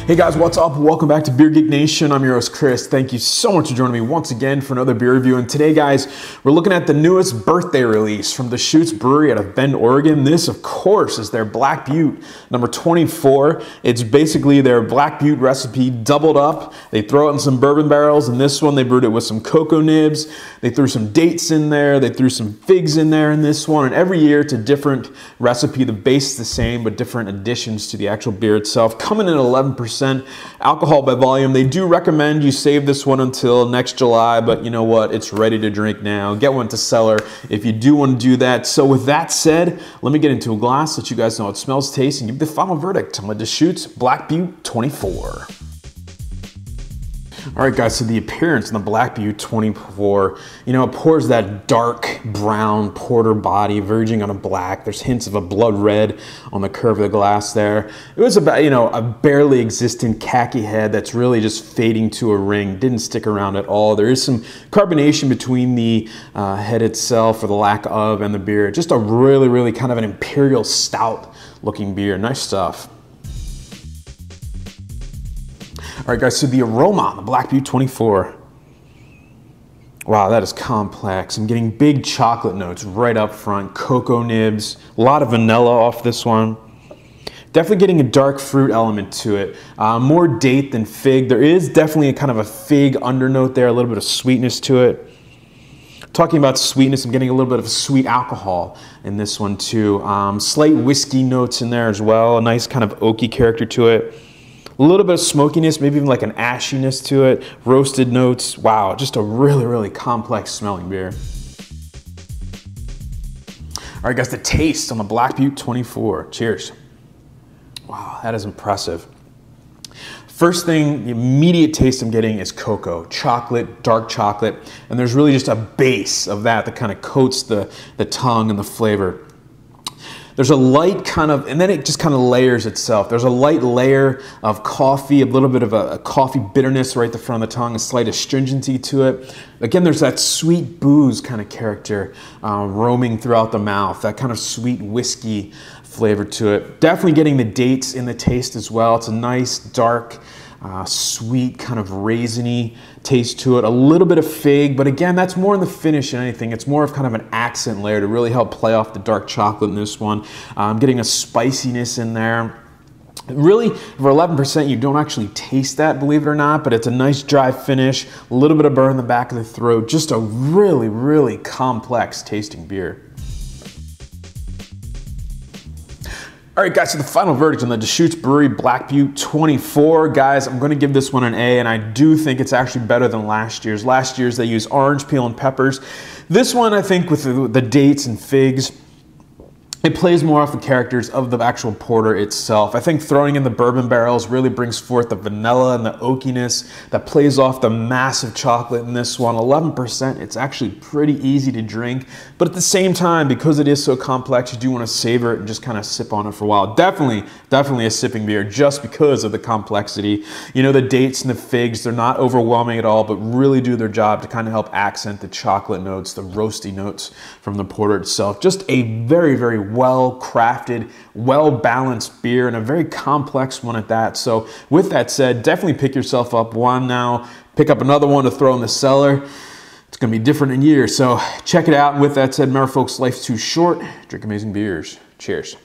Hey guys, what's up? Welcome back to Beer Geek Nation. I'm your host, Chris. Thank you so much for joining me once again for another beer review. And today, guys, we're looking at the newest birthday release from Deschutes Brewery out of Bend, Oregon. This, of course, is their Black Butte number 24. It's basically their Black Butte recipe doubled up. They throw it in some bourbon barrels. In this one, they brewed it with some cocoa nibs. They threw some dates in there. They threw some figs in there in this one. And every year, it's a different recipe. The base is the same, but different additions to the actual beer itself. Coming in at 11%. Alcohol by volume. They do recommend you save this one until next July, but you know what? It's ready to drink now. Get one to cellar if you do want to do that. So with that said, let me get into a glass, let you guys know how it smells, tastes, and give the final verdict on the Deschutes Black Butte 24. All right, guys, so the appearance in the Black Butte 24, you know, it pours that dark brown porter body verging on a black. There's hints of a blood red on the curve of the glass there. It was about, you know, a barely existent khaki head that's really just fading to a ring. Didn't stick around at all. There is some carbonation between the head itself, or the lack of, and the beer. Just a really, really kind of an imperial stout looking beer. Nice stuff. All right, guys, so the aroma on the Black Butte 24. Wow, that is complex. I'm getting big chocolate notes right up front, cocoa nibs, a lot of vanilla off this one. Definitely getting a dark fruit element to it. More date than fig. There is definitely a kind of a fig undernote there, a little bit of sweetness to it. Talking about sweetness, I'm getting a little bit of a sweet alcohol in this one too. Slight whiskey notes in there as well. A nice kind of oaky character to it. A little bit of smokiness, maybe even like an ashiness to it. Roasted notes. Wow, just a really, really complex smelling beer. All right, guys, the taste on the Black Butte 24. Cheers. Wow, that is impressive. First thing, the immediate taste I'm getting is cocoa, chocolate, dark chocolate, and there's really just a base of that kind of coats the tongue and the flavor. There's a light kind of, and then it just kind of layers itself. There's a light layer of coffee, a little bit of a coffee bitterness right at the front of the tongue, a slight astringency to it. Again, there's that sweet booze kind of character roaming throughout the mouth, that kind of sweet whiskey flavor to it. Definitely getting the dates in the taste as well. It's a nice, dark, sweet, kind of raisiny taste to it. A little bit of fig, but again, that's more in the finish than anything. It's more of kind of an accent layer to really help play off the dark chocolate in this one. I'm getting a spiciness in there. Really, for 11%, you don't actually taste that, believe it or not, but it's a nice dry finish, a little bit of burn in the back of the throat. Just a really, really complex tasting beer. All right, guys, so the final verdict on the Deschutes Brewery Black Butte 24. Guys, I'm going to give this one an A, and I do think it's actually better than last year's. Last year's, they used orange peel and peppers. This one, I think, with the dates and figs, it plays more off the characters of the actual porter itself. I think throwing in the bourbon barrels really brings forth the vanilla and the oakiness that plays off the massive chocolate in this one. 11%, it's actually pretty easy to drink, but at the same time, because it is so complex, you do want to savor it and just kind of sip on it for a while. Definitely a sipping beer just because of the complexity. You know, the dates and the figs, they're not overwhelming at all, but really do their job to kind of help accent the chocolate notes, the roasty notes from the porter itself. Just a very, very well-crafted, well-balanced beer, and a very complex one at that. So with that said, definitely pick yourself up one now, pick up another one to throw in the cellar. It's going to be different in years. So check it out. With that said, remember folks, life's too short. Drink amazing beers. Cheers.